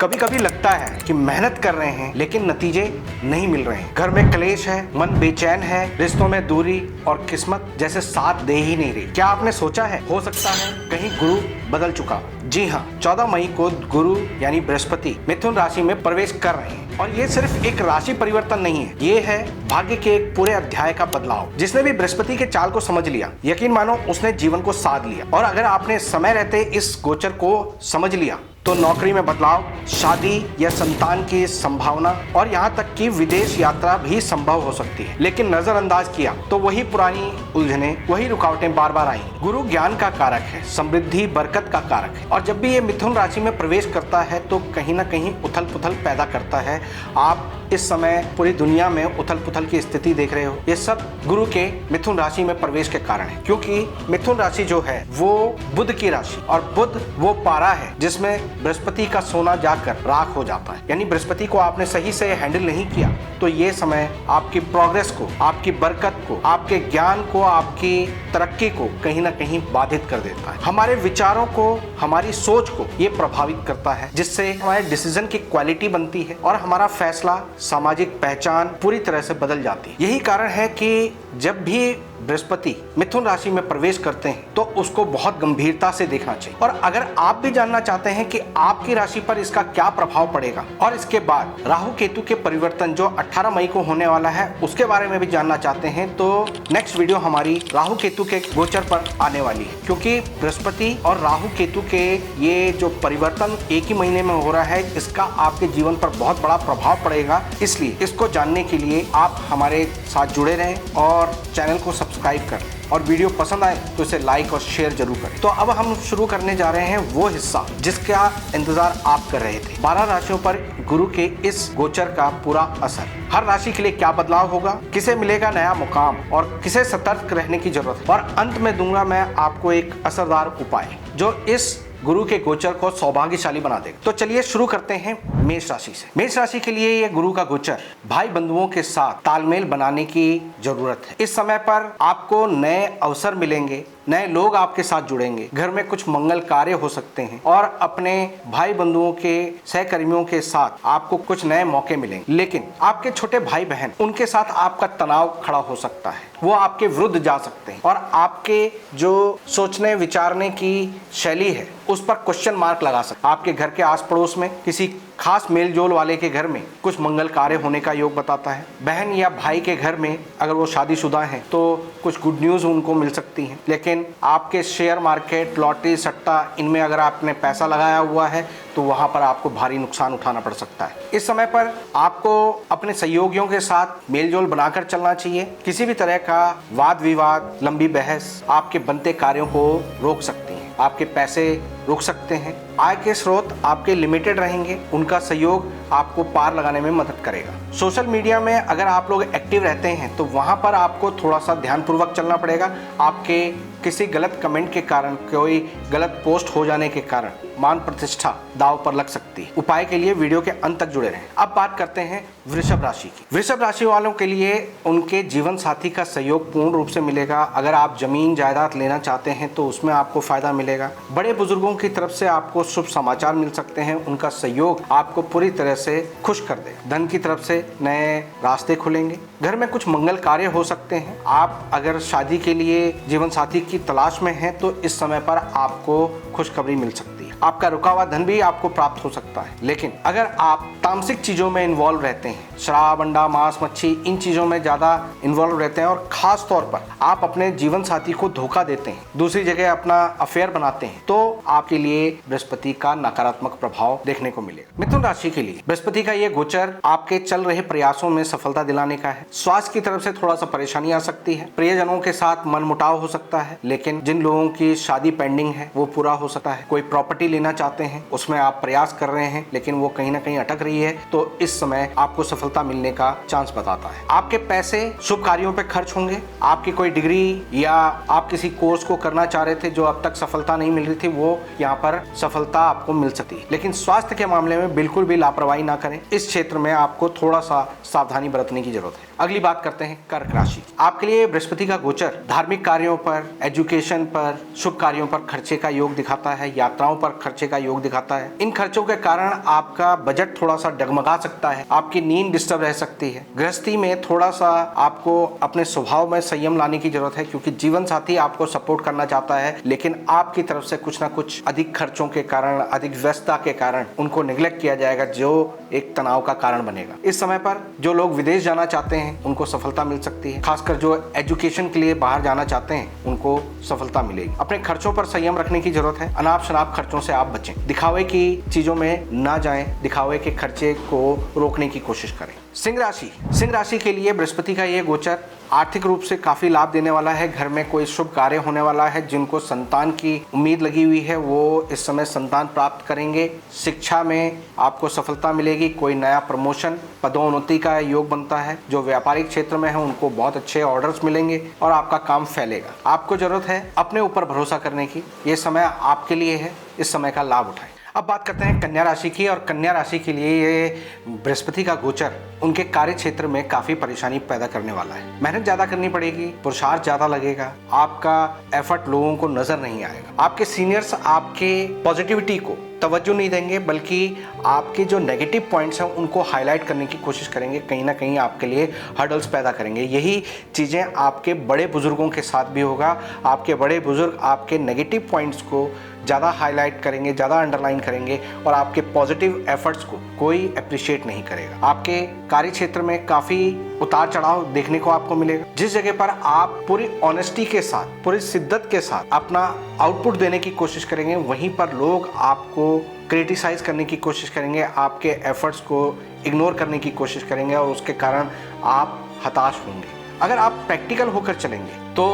कभी कभी लगता है कि मेहनत कर रहे हैं लेकिन नतीजे नहीं मिल रहे हैं। घर में क्लेश है, मन बेचैन है, रिश्तों में दूरी और किस्मत जैसे साथ दे ही नहीं रही। क्या आपने सोचा है हो सकता है कहीं गुरु बदल चुका हो? जी हाँ, 14 मई को गुरु यानी बृहस्पति मिथुन राशि में प्रवेश कर रहे हैं और ये सिर्फ एक राशि परिवर्तन नहीं है, ये है भाग्य के एक पूरे अध्याय का बदलाव। जिसने भी बृहस्पति के चाल को समझ लिया, यकीन मानो उसने जीवन को साध लिया। और अगर आपने समय रहते इस गोचर को समझ लिया तो नौकरी में बदलाव, शादी या संतान की संभावना और यहाँ तक कि विदेश यात्रा भी संभव हो सकती है। लेकिन नजरअंदाज किया तो वही पुरानी उलझने, वही रुकावटें बार बार आई। गुरु ज्ञान का कारक है, समृद्धि बरकत का कारक है और जब भी ये मिथुन राशि में प्रवेश करता है तो कहीं ना कहीं उथल पुथल पैदा करता है। आप इस समय पूरी दुनिया में उथल पुथल की स्थिति देख रहे हो, ये सब गुरु के मिथुन राशि में प्रवेश के कारण है। क्योंकि मिथुन राशि जो है वो बुध की राशि और बुध वो पारा है जिसमें बृहस्पति का सोना जाकर राख हो जाता है। यानी बृहस्पति को आपने सही से हैंडल नहीं किया तो ये समय आपकी प्रोग्रेस को, आपकी बरकत को, आपके ज्ञान को, आपकी तरक्की को कहीं ना कहीं बाधित कर देता है। हमारे विचारों को, हमारी सोच को ये प्रभावित करता है, जिससे हमारे डिसीजन की क्वालिटी बनती है और हमारा फैसला, सामाजिक पहचान पूरी तरह से बदल जाती है। यही कारण है कि जब भी बृहस्पति मिथुन राशि में प्रवेश करते हैं तो उसको बहुत गंभीरता से देखना चाहिए। और अगर आप भी जानना चाहते हैं कि आपकी राशि पर इसका क्या प्रभाव पड़ेगा और इसके बाद राहु केतु के परिवर्तन जो 18 मई को होने वाला है उसके बारे में भी जानना चाहते हैं तो नेक्स्ट वीडियो हमारी राहु केतु के गोचर पर आने वाली है। क्योंकि बृहस्पति और राहु केतु के ये जो परिवर्तन एक ही महीने में हो रहा है, इसका आपके जीवन पर बहुत बड़ा प्रभाव पड़ेगा। इसलिए इसको जानने के लिए आप हमारे साथ जुड़े रहें और चैनल को सब्सक्राइब करें और वीडियो पसंद आए तो इसे लाइक और शेयर जरूर करें। तो अब हम शुरू करने जा रहे हैं वो हिस्सा जिसका इंतजार आप कर रहे थे, 12 राशियों पर गुरु के इस गोचर का पूरा असर। हर राशि के लिए क्या बदलाव होगा, किसे मिलेगा नया मुकाम और किसे सतर्क रहने की जरूरत है। और अंत में दूंगा मैं आपको एक असरदार उपाय जो इस गुरु के गोचर को सौभाग्यशाली बना देगा। तो चलिए शुरू करते हैं मेष राशि से। मेष राशि के लिए ये गुरु का गोचर भाई बंधुओं के साथ तालमेल बनाने की जरूरत है। इस समय पर आपको नए अवसर मिलेंगे, नए लोग आपके साथ जुड़ेंगे, घर में कुछ मंगल कार्य हो सकते हैं और अपने भाई बंधुओं के, सहकर्मियों के साथ आपको कुछ नए मौके मिलेंगे। लेकिन आपके छोटे भाई बहन, उनके साथ आपका तनाव खड़ा हो सकता है, वो आपके विरुद्ध जा सकते हैं और आपके जो सोचने विचारने की शैली है उस पर क्वेश्चन मार्क लगा सकते हैं। आपके घर के आस पड़ोस में किसी खास मेल जोल वाले के घर में कुछ मंगल कार्य होने का योग बताता है। बहन या भाई के घर में अगर वो शादीशुदा हैं तो कुछ गुड न्यूज़ उनको मिल सकती हैं। लेकिन आपके शेयर मार्केट, लॉटरी, सट्टा, इनमें अगर आपने पैसा लगाया हुआ है तो वहाँ पर आपको भारी नुकसान उठाना पड़ सकता है। इस समय पर आपको अपने सहयोगियों के साथ मेलजोल बनाकर चलना चाहिए। किसी भी तरह का वाद विवाद, लंबी बहस आपके बनते कार्यों को रोक सकती है, आपके पैसे रुक सकते हैं। आय के स्रोत आपके लिमिटेड रहेंगे, उनका सहयोग आपको पार लगाने में मदद करेगा। सोशल मीडिया में अगर आप लोग एक्टिव रहते हैं तो वहां पर आपको थोड़ा सा ध्यानपूर्वक चलना पड़ेगा। आपके किसी गलत कमेंट के कारण, कोई गलत पोस्ट हो जाने के कारण मान प्रतिष्ठा दाव पर लग सकती है। उपाय के लिए वीडियो के अंत तक जुड़े रहें। अब बात करते हैं वृषभ राशि की। वृषभ राशि वालों के लिए उनके जीवन साथी का सहयोग पूर्ण रूप से मिलेगा। अगर आप जमीन जायदाद लेना चाहते हैं तो उसमें आपको फायदा मिलेगा। बड़े बुजुर्गों की तरफ से आपको शुभ समाचार मिल सकते हैं, उनका सहयोग आपको पूरी तरह से खुश कर देगा। धन की तरफ से नए रास्ते खुलेंगे। घर में कुछ मंगल कार्य हो सकते हैं। आप अगर शादी के लिए जीवन साथी की तलाश में हैं तो इस समय पर आपको खुशखबरी मिल सकती है। आपका रुका हुआ धन भी आपको प्राप्त हो सकता है। लेकिन अगर आप तामसिक चीजों में इन्वॉल्व रहते हैं, शराब, अंडा, मांस, मच्छी, इन चीजों में ज्यादा इन्वॉल्व रहते हैं और खास तौर पर आप अपने जीवन साथी को धोखा देते हैं, दूसरी जगह अपना अफेयर बनाते हैं, तो आपके लिए बृहस्पति का नकारात्मक प्रभाव देखने को मिलेगा। मिथुन राशि के लिए बृहस्पति का ये गोचर आपके चल रहे प्रयासों में सफलता दिलाने का है। स्वास्थ्य की तरफ से थोड़ा सा परेशानी आ सकती है। प्रियजनों के साथ मनमुटाव हो सकता है। लेकिन जिन लोगों की शादी पेंडिंग है वो पूरा हो सकता है। कोई प्रॉपर्टी लेना चाहते हैं, उसमें आप प्रयास कर रहे हैं लेकिन वो कहीं ना कहीं अटक रही है, तो इस समय आपको सफलता मिलने का चांस बताता है। आपके पैसे शुभ कार्यों पे खर्च होंगे। आपकी कोई डिग्री या आप किसी कोर्स को करना चाह रहे थे जो अब तक सफलता नहीं मिल रही थी, वो यहाँ पर सफलता आपको मिल सकती है। लेकिन स्वास्थ्य के मामले में बिल्कुल भी लापरवाही ना करें। इस क्षेत्र में आपको थोड़ा सा सावधानी बरतने की जरूरत है। अगली बात करते हैं कर्क राशि। आपके लिए बृहस्पति का गोचर धार्मिक कार्यों पर, एजुकेशन पर, शुभ कार्यों पर खर्चे का योग दिखाता है, यात्राओं पर तरफ खर्चे का योग दिखाता है। इन खर्चों के कारण आपका बजट थोड़ा सा डगमगा सकता है, आपकी नींद डिस्टर्ब रह सकती है। गृहस्थी में थोड़ा सा आपको अपने स्वभाव में संयम लाने की जरूरत है, क्योंकि जीवन साथी आपको सपोर्ट करना चाहता है, लेकिन आपकी तरफ से कुछ ना कुछ अधिक खर्चों के कारण, अधिक व्यस्तता के कारण उनको निगलेक्ट किया जाएगा, जो एक तनाव का कारण बनेगा। इस समय पर जो लोग विदेश जाना चाहते हैं उनको सफलता मिल सकती है, खासकर जो एजुकेशन के लिए बाहर जाना चाहते हैं उनको सफलता मिलेगी। अपने खर्चों पर संयम रखने की जरूरत है। अनाप शनाप खर्चों से आप बचें, दिखावे की चीजों में ना जाएं, दिखावे के खर्चे को रोकने की कोशिश करें। सिंह राशि के लिए बृहस्पति का ये गोचर आर्थिक रूप से काफी लाभ देने वाला है। घर में कोई शुभ कार्य होने वाला है। जिनको संतान की उम्मीद लगी हुई है वो इस समय संतान प्राप्त करेंगे। शिक्षा में आपको सफलता मिलेगी। कोई नया प्रमोशन, पदोन्नति का योग बनता है। जो व्यापारिक क्षेत्र में है उनको बहुत अच्छे ऑर्डर्स मिलेंगे और आपका काम फैलेगा। आपको जरूरत है अपने ऊपर भरोसा करने की। ये समय आपके लिए है, इस समय का लाभ उठाएं। अब बात करते हैं कन्या राशि की, और कन्या राशि के लिए ये बृहस्पति का गोचर उनके कार्य क्षेत्र में काफी परेशानी पैदा करने वाला है। मेहनत ज्यादा करनी पड़ेगी, पुरुषार्थ ज्यादा लगेगा, आपका एफर्ट लोगों को नजर नहीं आएगा। आपके सीनियर्स आपके पॉजिटिविटी को तवज्जो नहीं देंगे, बल्कि आपके जो नेगेटिव पॉइंट्स हैं उनको हाईलाइट करने की कोशिश करेंगे, कहीं ना कहीं आपके लिए हर्डल्स पैदा करेंगे। यही चीज़ें आपके बड़े बुजुर्गों के साथ भी होगा। आपके बड़े बुजुर्ग आपके नेगेटिव पॉइंट्स को ज़्यादा हाईलाइट करेंगे, ज़्यादा अंडरलाइन करेंगे और आपके पॉजिटिव एफर्ट्स को कोई अप्रिशिएट नहीं करेगा। आपके कार्य क्षेत्र में काफ़ी उतार चढ़ाव देखने को आपको मिलेगा। जिस जगह पर आप पूरी ऑनेस्टी के साथ, पूरी शिद्दत के साथ अपना आउटपुट देने की कोशिश करेंगे, वहीं पर लोग आपको क्रिटिसाइज करने की कोशिश करेंगे, आपके एफर्ट्स को इग्नोर करने की कोशिश करेंगे और उसके कारण आप हताश होंगे। अगर आप प्रैक्टिकल होकर चलेंगे तो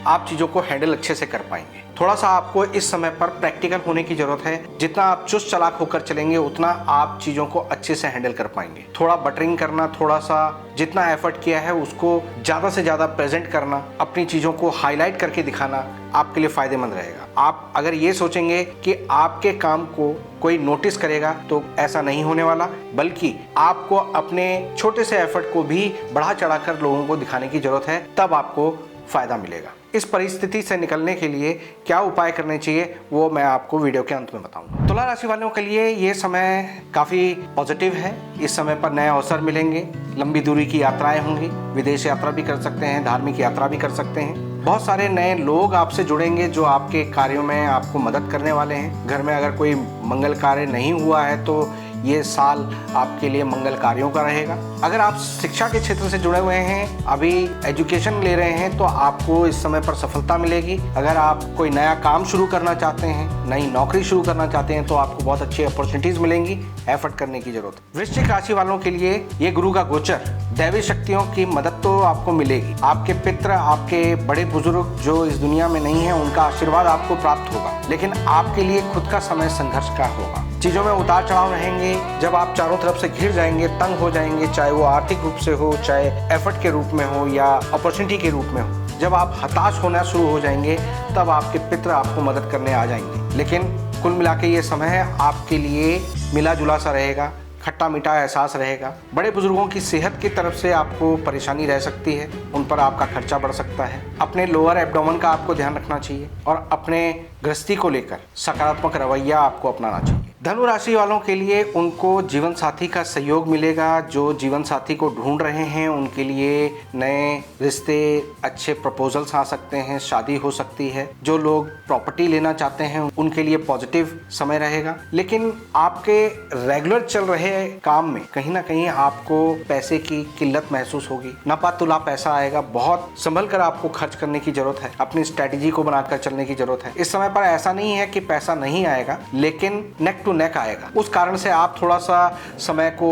आप चीज़ों को हैंडल अच्छे से कर पाएंगे। थोड़ा सा आपको इस समय पर प्रैक्टिकल होने की जरूरत है। जितना आप चुस्त चालाक होकर चलेंगे उतना आप चीज़ों को अच्छे से हैंडल कर पाएंगे। थोड़ा बटरिंग करना, थोड़ा सा जितना एफर्ट किया है उसको ज़्यादा से ज़्यादा प्रेजेंट करना, अपनी चीज़ों को हाईलाइट करके दिखाना आपके लिए फ़ायदेमंद रहेगा। आप अगर ये सोचेंगे कि आपके काम को कोई नोटिस करेगा तो ऐसा नहीं होने वाला, बल्कि आपको अपने छोटे से एफर्ट को भी बढ़ा चढ़ाकर लोगों को दिखाने की जरूरत है, तब आपको फ़ायदा मिलेगा। इस परिस्थिति से निकलने के लिए क्या उपाय करने चाहिए वो मैं आपको वीडियो के अंत में बताऊंगा। तुला राशि वालों के लिए ये समय काफ़ी पॉजिटिव है। इस समय पर नए अवसर मिलेंगे, लंबी दूरी की यात्राएं होंगी, विदेश यात्रा भी कर सकते हैं, धार्मिक यात्रा भी कर सकते हैं। बहुत सारे नए लोग आपसे जुड़ेंगे जो आपके कार्यों में आपको मदद करने वाले हैं। घर में अगर कोई मंगल कार्य नहीं हुआ है तो ये साल आपके लिए मंगल कार्यों का रहेगा। अगर आप शिक्षा के क्षेत्र से जुड़े हुए हैं, अभी एजुकेशन ले रहे हैं, तो आपको इस समय पर सफलता मिलेगी। अगर आप कोई नया काम शुरू करना चाहते हैं, नई नौकरी शुरू करना चाहते हैं, तो आपको बहुत अच्छी अपॉर्चुनिटीज मिलेंगी। एफर्ट करने की जरूरत है। वृश्चिक राशि वालों के लिए ये गुरु का गोचर, दैवी शक्तियों की मदद तो आपको मिलेगी। आपके पितृ, आपके बड़े बुजुर्ग जो इस दुनिया में नहीं है, उनका आशीर्वाद आपको प्राप्त होगा, लेकिन आपके लिए खुद का समय संघर्ष का होगा। चीज़ों में उतार चढ़ाव रहेंगे। जब आप चारों तरफ से घिर जाएंगे, तंग हो जाएंगे, चाहे वो आर्थिक रूप से हो, चाहे एफर्ट के रूप में हो या अपॉर्चुनिटी के रूप में हो, जब आप हताश होना शुरू हो जाएंगे तब आपके पितृ आपको मदद करने आ जाएंगे। लेकिन कुल मिला के ये समय है आपके लिए मिला जुला सा रहेगा, खट्टा मीठा एहसास रहेगा। बड़े बुजुर्गों की सेहत की तरफ से आपको परेशानी रह सकती है, उन पर आपका खर्चा बढ़ सकता है। अपने लोअर एब्डोमेन का आपको ध्यान रखना चाहिए और अपने गृहस्थी को लेकर सकारात्मक रवैया आपको अपनाना चाहिए। धनु राशि वालों के लिए उनको जीवन साथी का सहयोग मिलेगा। जो जीवन साथी को ढूंढ रहे हैं उनके लिए नए रिश्ते, अच्छे प्रपोजल्स आ सकते हैं, शादी हो सकती है। जो लोग प्रॉपर्टी लेना चाहते हैं उनके लिए पॉजिटिव समय रहेगा। लेकिन आपके रेगुलर चल रहे काम में कहीं ना कहीं आपको पैसे की किल्लत महसूस होगी। नपा तुला पैसा आएगा, बहुत संभल कर आपको खर्च करने की जरूरत है। अपनी स्ट्रेटेजी को बनाकर चलने की जरूरत है। इस समय पर ऐसा नहीं है कि पैसा नहीं आएगा, लेकिन नेक टू नेक आएगा। उस कारण से आप थोड़ा सा समय को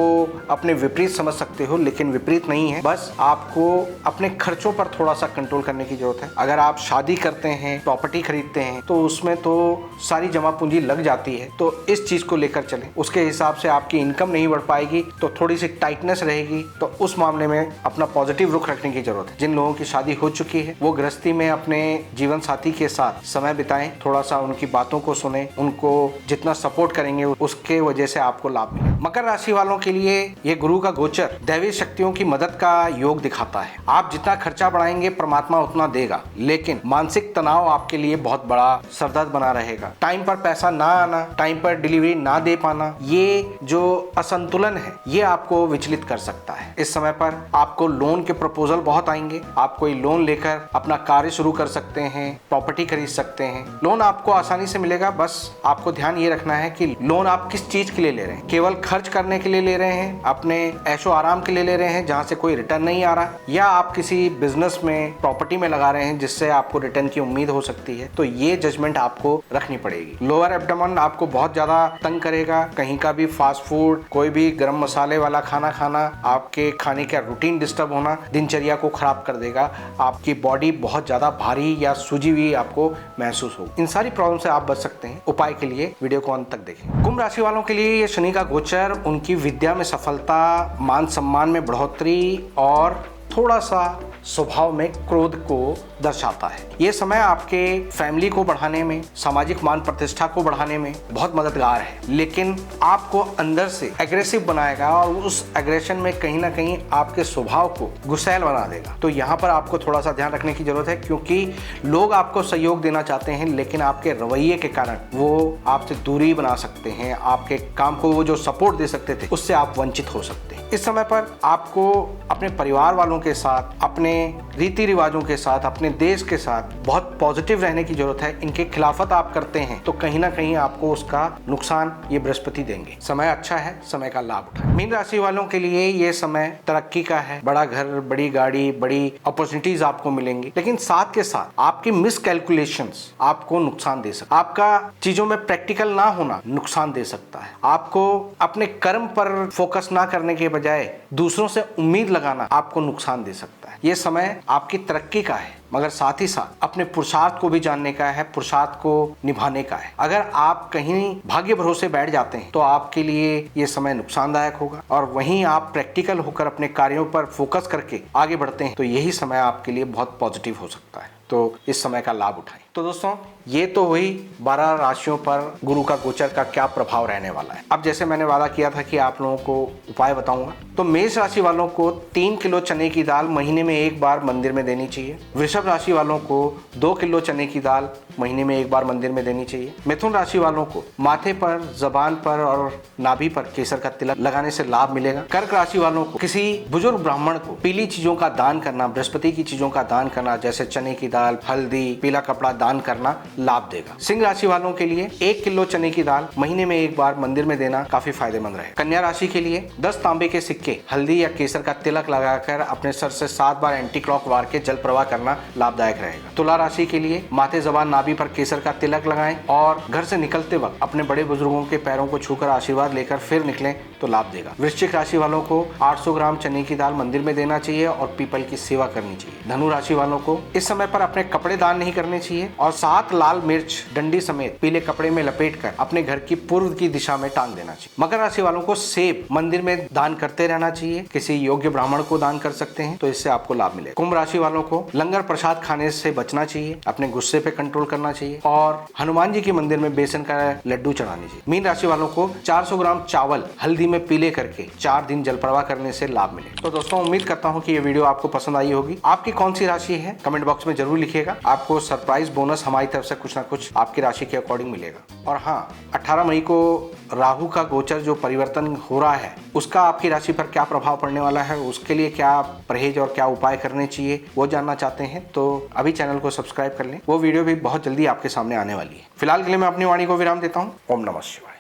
अपने विपरीत समझ सकते हो, लेकिन विपरीत नहीं है। बस आपको अपने खर्चों पर थोड़ा सा कंट्रोल करने की जरूरत है। अगर आप शादी करते हैं, प्रॉपर्टी खरीदते हैं, तो उसमें तो सारी जमा पूंजी लग जाती है। तो इस चीज को लेकर चलें। उसके हिसाब से आपकी इनकम नहीं बढ़ पाएगी तो थोड़ी सी टाइटनेस रहेगी। तो उस मामले में अपना पॉजिटिव रुख रखने की जरूरत है। जिन लोगों की शादी हो चुकी है वो गृहस्थी में अपने जीवन साथी के साथ समय बिताएं, थोड़ा सा उनकी बातों को सुने, उनको जितना सपोर्ट करें करेंगे उसके वजह से आपको लाभ मिलेगा। मकर राशि वालों के लिए ये गुरु का गोचर दैवीय शक्तियों की मदद का योग दिखाता है। आप जितना खर्चा बढ़ाएंगे परमात्मा उतना देगा, लेकिन मानसिक तनाव आपके लिए बहुत बड़ा सरदर्द बना रहेगा। टाइम पर पैसा ना आना, टाइम पर डिलीवरी ना दे पाना, ये जो असंतुलन है ये आपको विचलित कर सकता है। इस समय पर आपको लोन के प्रपोजल बहुत आएंगे। आप कोई लोन लेकर अपना कार्य शुरू कर सकते हैं, प्रॉपर्टी खरीद सकते हैं। लोन आपको आसानी से मिलेगा, बस आपको ध्यान ये रखना है कि लोन आप किस चीज के लिए ले रहे हैं। केवल खर्च करने के लिए ले रहे हैं, अपने ऐशो आराम के लिए ले रहे हैं जहां से कोई रिटर्न नहीं आ रहा, या आप किसी बिजनेस में प्रॉपर्टी में लगा रहे हैं जिससे आपको रिटर्न की उम्मीद हो सकती है। तो ये जजमेंट आपको रखनी पड़ेगी। लोअर एब्डोमेन आपको बहुत ज्यादा तंग करेगा। कहीं का भी फास्ट फूड, कोई भी गर्म मसाले वाला खाना खाना, आपके खाने का रूटीन डिस्टर्ब होना दिनचर्या को खराब कर देगा। आपकी बॉडी बहुत ज्यादा भारी या सूजी हुई आपको महसूस हो। इन सारी प्रॉब्लम से आप बच सकते हैं। उपाय के लिए वीडियो को अंत तक देखें। कुंभ राशि वालों के लिए ये शनि का गोचर उनकी विद्या में सफलता, मान सम्मान में बढ़ोतरी और थोड़ा सा स्वभाव में क्रोध को दर्शाता है। ये समय आपके फैमिली को बढ़ाने में, सामाजिक मान प्रतिष्ठा को बढ़ाने में बहुत मददगार है, लेकिन आपको अंदर से एग्रेसिव बनाएगा और उस एग्रेशन में कहीं ना कहीं आपके स्वभाव को गुस्सैल बना देगा। तो यहाँ पर आपको थोड़ा सा ध्यान रखने की जरूरत है, क्योंकि लोग आपको सहयोग देना चाहते हैं, लेकिन आपके रवैये के कारण वो आपसे दूरी बना सकते हैं। आपके काम को वो जो सपोर्ट दे सकते थे उससे आप वंचित हो सकते हैं। इस समय पर आपको अपने परिवार वालों के साथ, अपने रीति रिवाजों के साथ, अपने देश के साथ बहुत पॉजिटिव रहने की जरूरत है। इनके खिलाफत आप करते हैं तो कहीं ना कहीं आपको उसका नुकसान ये बृहस्पति देंगे। समय अच्छा है, समय का लाभ उठाएं। मीन राशि वालों के लिए ये समय तरक्की का है। बड़ा घर, बड़ी गाड़ी, बड़ी अपॉर्चुनिटीज आपको मिलेंगी, लेकिन साथ के साथ आपकी मिसकैलकुलेशंस आपको नुकसान दे सकता है। आपका चीजों में प्रैक्टिकल ना होना नुकसान दे सकता है। आपको अपने कर्म पर फोकस ना करने के बजाय दूसरों से उम्मीद लगाना आपको नुकसान दे सकता है। ये समय आपकी तरक्की का है, मगर साथ ही साथ अपने पुरुषार्थ को भी जानने का है, पुरुषार्थ को निभाने का है। अगर आप कहीं भाग्य भरोसे बैठ जाते हैं तो आपके लिए ये समय नुकसानदायक होगा, और वहीं आप प्रैक्टिकल होकर अपने कार्यों पर फोकस करके आगे बढ़ते हैं तो यही समय आपके लिए बहुत पॉजिटिव हो सकता है। तो इस समय का लाभ उठाएं। तो दोस्तों, ये तो हुई 12 राशियों पर गुरु का गोचर का क्या प्रभाव रहने वाला है। अब जैसे मैंने वादा किया था कि आप लोगों को उपाय बताऊंगा, तो मेष राशि वालों को 3 किलो चने की दाल महीने में एक बार मंदिर में देनी चाहिए। वृषभ राशि वालों को 2 किलो चने की दाल महीने में एक बार मंदिर में देनी चाहिए। मिथुन राशि वालों को माथे पर, जबान पर और नाभि पर केसर का तिलक लगाने से लाभ मिलेगा। कर्क राशि वालों को किसी बुजुर्ग ब्राह्मण को पीली चीजों का दान करना, बृहस्पति की चीजों का दान करना, जैसे चने की दाल, हल्दी, पीला कपड़ा दान करना लाभ देगा। सिंह राशि वालों के लिए 1 किलो चने की दाल महीने में एक बार मंदिर में देना काफी फायदेमंद रहेगा। कन्या राशि के लिए 10 तांबे के सिक्के हल्दी या केसर का तिलक लगाकर अपने सर से 7 बार एंटी क्लॉक वार के जल प्रवाह करना लाभदायक रहेगा। तुला राशि के लिए माथे, जबान, नाभि पर केसर का तिलक लगाएं और घर से निकलते वक्त अपने बड़े बुजुर्गों के पैरों को छूकर आशीर्वाद लेकर फिर निकलें तो लाभ देगा। वृश्चिक राशि वालों को 800 ग्राम चने की दाल मंदिर में देना चाहिए और पीपल की सेवा करनी चाहिए। धनु राशि वालों को इस समय पर अपने कपड़े दान नहीं करने चाहिए और 7 लाल मिर्च डंडी समेत पीले कपड़े में लपेटकर अपने घर की पूर्व की दिशा में टांग देना चाहिए। मकर राशि वालों को सेब मंदिर में दान करते रहना चाहिए। किसी योग्य ब्राह्मण को दान कर सकते हैं तो इससे आपको लाभ मिलेगा। कुंभ राशि वालों को लंगर प्रसाद खाने से बचना चाहिए, अपने गुस्से पे कंट्रोल करना चाहिए और हनुमान जी के मंदिर में बेसन का लड्डू चढ़ानी चाहिए। मीन राशि वालों को 400 ग्राम चावल हल्दी में पीले करके 4 दिन जल प्रवाह करने से लाभ मिलेगा। तो दोस्तों, उम्मीद करता हूँ कि ये वीडियो आपको पसंद आई होगी। आपकी कौन सी राशि है कमेंट बॉक्स में जरूर लिखिएगा। आपको सरप्राइज बोनस हमारी तरफ से कुछ ना कुछ आपकी राशि के अकॉर्डिंग मिलेगा। और हाँ, 18 मई को राहु का गोचर जो परिवर्तन हो रहा है उसका आपकी राशि पर क्या प्रभाव पड़ने वाला है, उसके लिए क्या परहेज और क्या उपाय करने चाहिए वो जानना चाहते हैं तो अभी चैनल को सब्सक्राइब कर लें। वो वीडियो भी बहुत जल्दी आपके सामने आने वाली है। फिलहाल के लिए मैं अपनी वाणी को विराम देता हूँ। ओम नमः शिवाय।